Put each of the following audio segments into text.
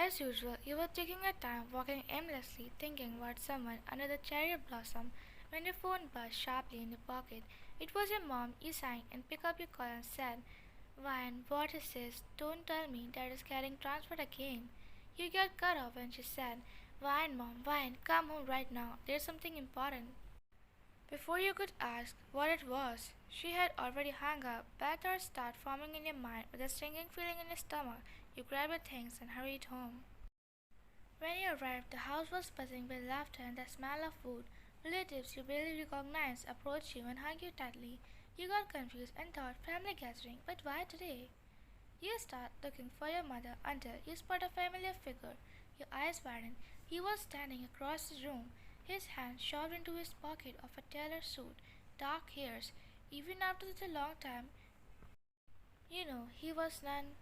As usual, you were taking your time walking aimlessly, thinking about someone under the cherry blossom when your phone buzzed sharply in your pocket. It was your mom. You sang and picked up your call and said, Ryan, what is this? Don't tell me that is getting transferred again. You got cut off when she said, Ryan, mom, Ryan, come home right now. There's something important. Before you could ask what it was, she had already hung up. Bad thoughts start forming in your mind with a stinging feeling in your stomach. You grabbed your things and hurried home. When you arrived, the house was buzzing with laughter and the smell of food. Relatives you barely recognized approached you and hugged you tightly. You got confused and thought family gathering, but why today? You start looking for your mother until you spot a familiar figure. Your eyes widen. He was standing across the room, his hand shoved into his pocket of a tailor suit, dark hairs. Even after such a long time, you know he was none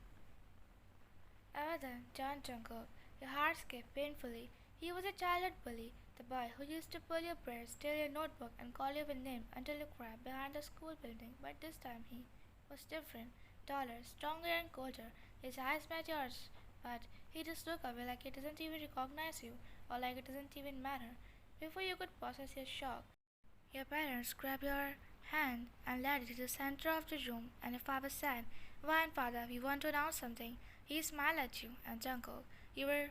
other than John Jungle. Your heart skipped painfully. He was a childhood bully, the boy who used to pull your breast, steal your notebook, and call you a name until you cried behind the school building. But this time he was different, taller, stronger, and colder. His eyes met yours, but he just looked away like he doesn't even recognize you, or like it doesn't even matter. Before you could process your shock, your parents grabbed your hand and led you to the center of the room, and your father said, Ryan, father, we want to announce something. He smiled at you, and Jungle, you were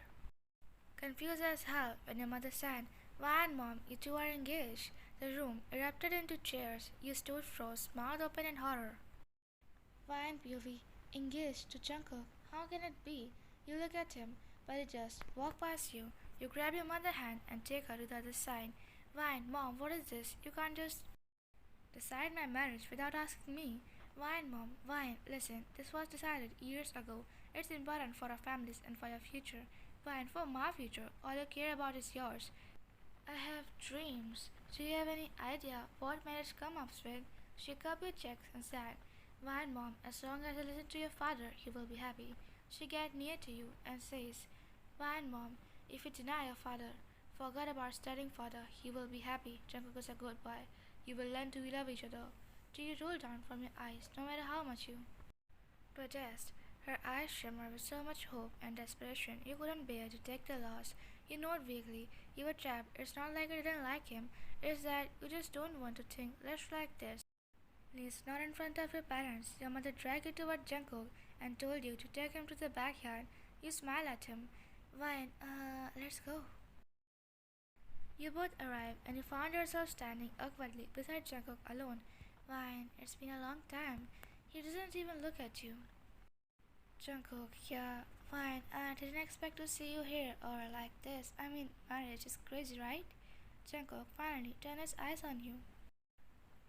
confused as hell when your mother said, Ryan, mom, you two are engaged. The room erupted into cheers. You stood froze, mouth open in horror. Ryan POV, engaged to Jungle. How can it be? You look at him, but he just walked past you. You grab your mother's hand and take her to the other side. Ryan, mom, what is this? You can't just decide my marriage without asking me. Ryan, mom, Ryan, listen, this was decided years ago. It's important for our families and for your future. Ryan, for my future, all you care about is yours. I have dreams. Do you have any idea what marriage comes up with? She cupped your checks and said, Ryan, mom, as long as I listen to your father, he will be happy. She gets near to you and says, Ryan, mom, if you deny your father, forget about studying father, he will be happy. Jungkook is a good boy. You will learn to love each other. Tears roll down from your eyes, no matter how much you protest. Her eyes shimmer with so much hope and desperation you couldn't bear to take the loss. You nodded vaguely. You were trapped. It's not like you didn't like him. It's that you just don't want to think less like this. Please, not in front of your parents. Your mother dragged you toward Jungkook and told you to take him to the backyard. You smiled at him. Ryan, let's go. You both arrived and you found yourself standing awkwardly beside Jungkook alone. Ryan, it's been a long time. He doesn't even look at you. Jungkook, yeah, fine. I didn't expect to see you here or like this. I mean, marriage is crazy, right? Jungkook finally turned his eyes on you.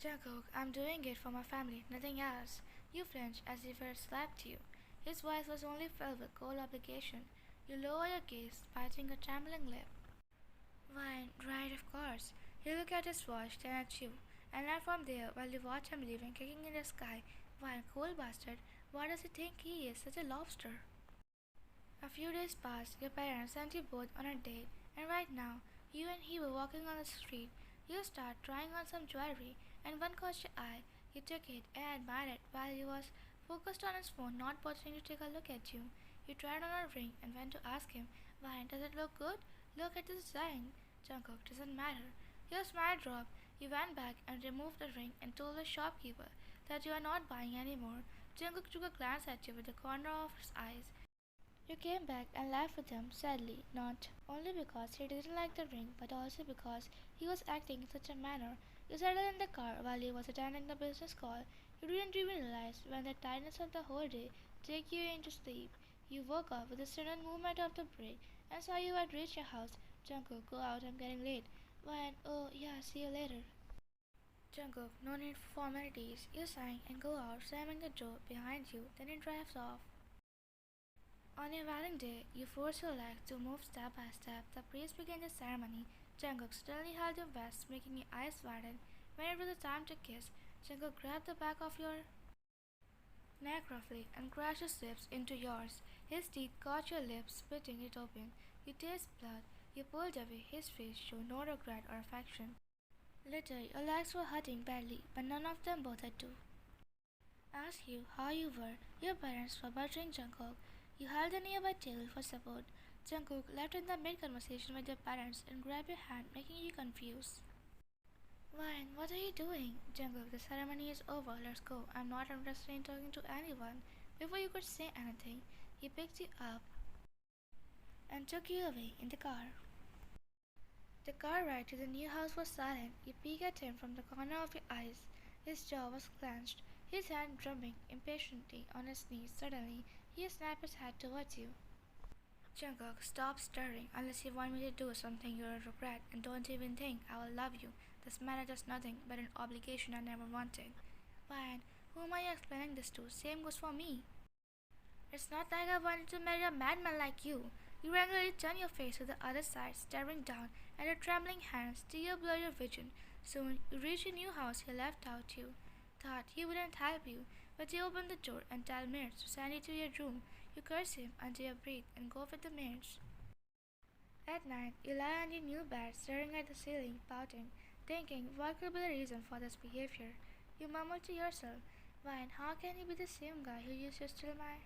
Jungkook, I'm doing it for my family, nothing else. You flinched as if it slapped you. His voice was only filled with cold obligation. You lower your gaze, biting a trembling lip. Fine, right, of course. He looked at his watch, then at you, and then from there while you watch him leaving, kicking in the sky. Fine, cold bastard. Why does he think he is such a lobster? A few days passed, your parents sent you both on a date, and right now, you and he were walking on the street. You start trying on some jewelry, and one caught your eye. You took it and admired it while he was focused on his phone, not bothering to take a look at you. You tried on a ring and went to ask him, Why, does it look good? Look at the design. Jungkook, doesn't matter. Your smile dropped. You went back and removed the ring and told the shopkeeper that you are not buying anymore. Jungkook took a glance at you with the corner of his eyes. You came back and laughed with him, sadly, not only because he didn't like the ring, but also because he was acting in such a manner. You settled in the car while he was attending the business call. You didn't even realize when the tiredness of the whole day took you into sleep. You woke up with the sudden movement of the brake and saw you had reached your house. Jungkook, go out, I'm getting late. When, oh yeah, see you later. Jungkook, no need for formalities. You sign and go out, slamming the door behind you, then it drives off. On your wedding day, you force your legs to move step by step. The priest began the ceremony. Jungkook suddenly held your vest, making your eyes widen. When it was the time to kiss, Jungkook grabbed the back of your neck roughly and crashed his lips into yours. His teeth caught your lips, splitting it open. You taste blood. You pulled away. His face showed no regret or affection. Later, your legs were hurting badly, but none of them bothered to ask you how you were. Your parents were buttering Jungkook. You held a nearby table for support. Jungkook left in the mid-conversation with your parents and grabbed your hand, making you confused. Ryan, what are you doing? Jungkook, the ceremony is over. Let's go. I'm not interested in talking to anyone. Before you could say anything, he picked you up and took you away in the car. The car ride to the new house was silent. You peeked at him from the corner of your eyes. His jaw was clenched, his hand drumming impatiently on his knees. Suddenly, he snapped his head towards you. Jungkook, stop stirring unless you want me to do something you'll regret, and don't even think I will love you. This marriage is nothing but an obligation I never wanted. Fine, who am I explaining this to? Same goes for me. It's not like I wanted to marry a madman like you. You angrily turn your face to the other side, staring down, and your trembling hands still blur your vision. Soon you reach a new house he left out you. Thought he wouldn't help you, but you open the door and tell maids to send you to your room. You curse him under your breath and go with the maids. At night, you lie on your new bed, staring at the ceiling, pouting, thinking what could be the reason for this behavior. You murmur to yourself, Why, how can he be the same guy who used to steal my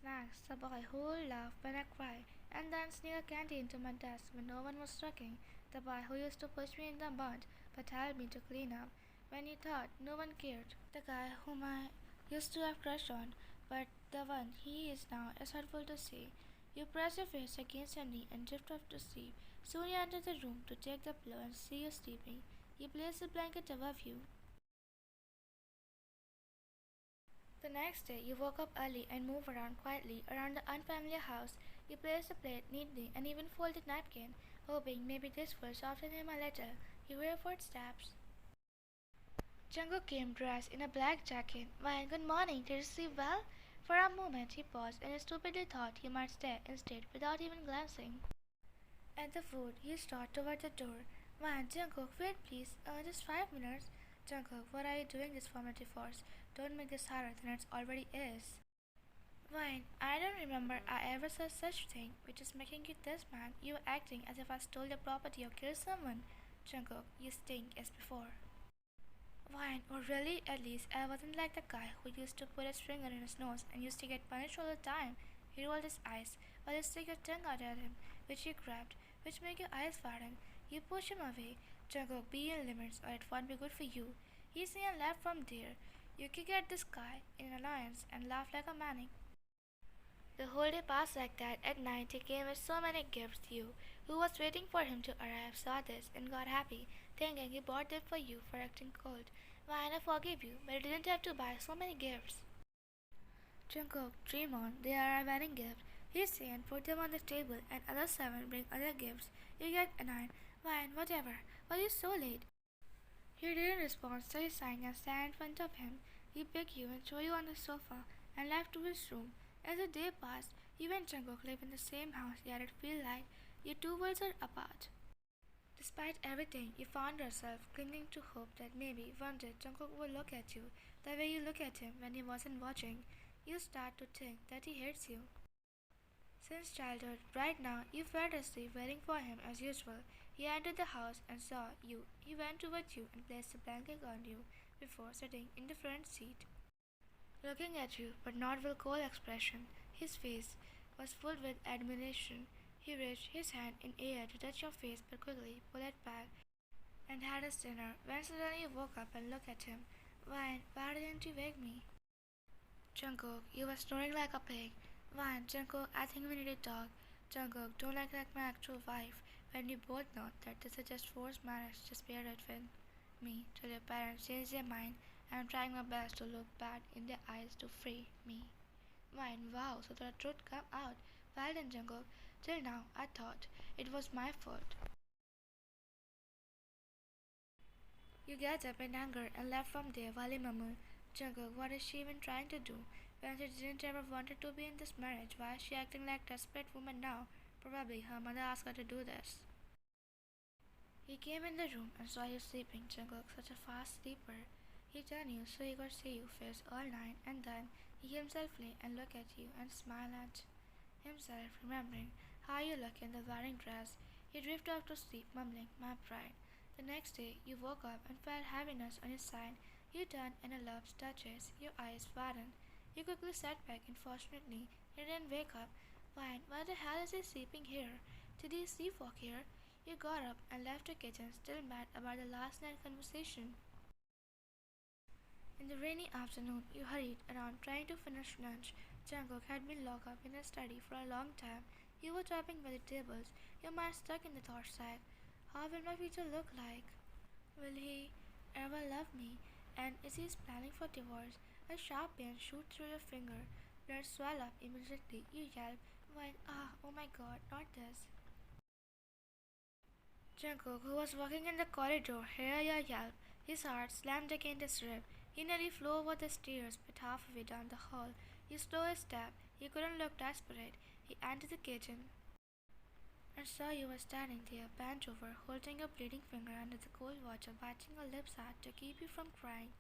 snacks, the boy who would laugh when I cry, and then sneak a candy into my desk when no one was looking, the boy who used to push me in the mud but helped me to clean up when he thought no one cared, the guy whom I used to have crushed on, but the one he is now is hurtful to see. You press your face against your knee and drift off to sleep. Soon you enter the room to take the pillow and see you sleeping. You place the blanket above you. The next day, you woke up early and move around quietly around the unfamiliar house. You place the plate neatly and even fold the napkin, hoping maybe this will soften him a little. You hear footsteps. Jungkook came dressed in a black jacket. Why, good morning. Did you sleep well? For a moment, he paused and stupidly thought he might stare instead without even glancing at the food. He started toward the door. Why, Jungkook, wait please. Just 5 minutes. Jungkook, what are you doing this formality for? Don't make this harder than it already is. Fine, I don't remember I ever said such thing, which is making you this mad. You were acting as if I stole your property or killed someone. Jungkook, you stink as before. Fine, oh really? At least I wasn't like the guy who used to put his finger in his nose and used to get punished all the time. He rolled his eyes while you stick your tongue out at him, which he grabbed, which made your eyes widen. You push him away. Jungkook, be in limits or it won't be good for you. He said and left from there. You kick at this guy in annoyance and laugh like a maniac. The whole day passed like that. At night, he came with so many gifts. You, who was waiting for him to arrive, saw this and got happy, thinking he bought them for you for acting cold. Fine, I forgive you, but you didn't have to buy so many gifts. Jungkook, dream on. They are a wedding gift. He said and put them on the table, and other 7 bring other gifts. You get annoyed. Fine, whatever. Why are you so late? He didn't respond, so he sang and stand in front of him. He picked you and threw you on the sofa and left to his room. As the day passed, you and Jungkook live in the same house, yet it felt like your two worlds are apart. Despite everything, you found yourself clinging to hope that maybe one day Jungkook would look at you the way you look at him when he wasn't watching. You start to think that he hates you. Since childhood, right now, you felt asleep waiting for him as usual. He entered the house and saw you. He went towards you and placed a blanket on you before sitting in the front seat, looking at you but not with cold expression. His face was full with admiration. He reached his hand in air to touch your face but quickly pulled it back and had his dinner. When suddenly you woke up and looked at him. Why didn't you wake me? Jungkook, you were snoring like a pig. Jungkook, I think we need to talk. Jungkook, don't act like my actual wife when we both know that this is just forced marriage. Just bear it with me till your parents change their mind. I'm trying my best to look bad in their eyes to free me. Wow, so the truth come out. Well then, Jungkook, till now I thought it was my fault. You get up in anger and left from there while he murmured, Jungkook, what is she even trying to do? When she didn't ever wanted to be in this marriage, why is she acting like a desperate woman now? Probably her mother asked her to do this. He came in the room and saw you sleeping, Jungkook, such a fast sleeper. He turned you so he could see you face all night, and then he himself lay and looked at you and smiled at himself, remembering how you look in the wedding dress. He drifted off to sleep, mumbling, my pride. The next day, you woke up and felt heaviness on your side. You turned and a love touches. Your eyes widened. You quickly sat back. Unfortunately, you didn't wake up. Fine, why the hell is he sleeping here? Did he sleepwalk here? You got up and left the kitchen, still mad about the last night conversation. In the rainy afternoon, you hurried around trying to finish lunch. Jungkook had been locked up in his study for a long time. You were chopping vegetables, your mind stuck in the thought sack. How will my future look like? Will he ever love me? And is he planning for divorce? A sharp pain shoots through your finger. Blood swell up immediately. You yelp, whine, oh my god, not this. Jungkook, who was walking in the corridor, heard your yelp. His heart slammed against his rib. He nearly flew over the stairs, but halfway down the hall, he slowed his step. He couldn't look desperate. He entered the kitchen and saw you were standing there, bent over, holding your bleeding finger under the cold water, biting your lips hard to keep you from crying.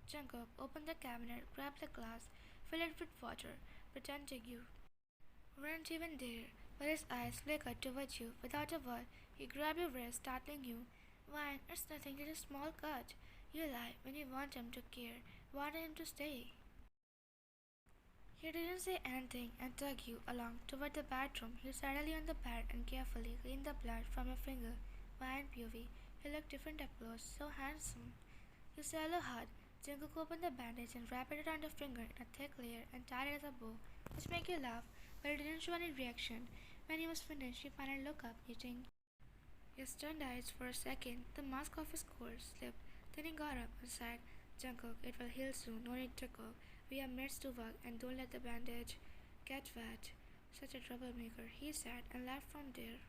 Jungkook opened the cabinet, grabbed the glass, filled it with water, pretending you weren't even there, but his eyes flickered towards you. Without a word, he grabbed your wrist, startling you. Why, it's nothing, it's a small cut. You lie when you want him to care, wanted him to stay. He didn't say anything and took you along toward the bedroom. He sat you on the bed and carefully cleaned the blood from your finger. Why and Beauty, he looked different up close, so handsome. You swallow hard. Jungkook opened the bandage and wrapped it around your finger in a thick layer and tied it as a bow, which made you laugh, but it didn't show any reaction. When he was finished, you finally looked up, knitting your stunned eyes for a second. The mask of his coat slipped. Then he got up and said, Jungkook, it will heal soon. No need to go. We are mates to work and don't let the bandage get wet. Such a troublemaker, he said and left from there.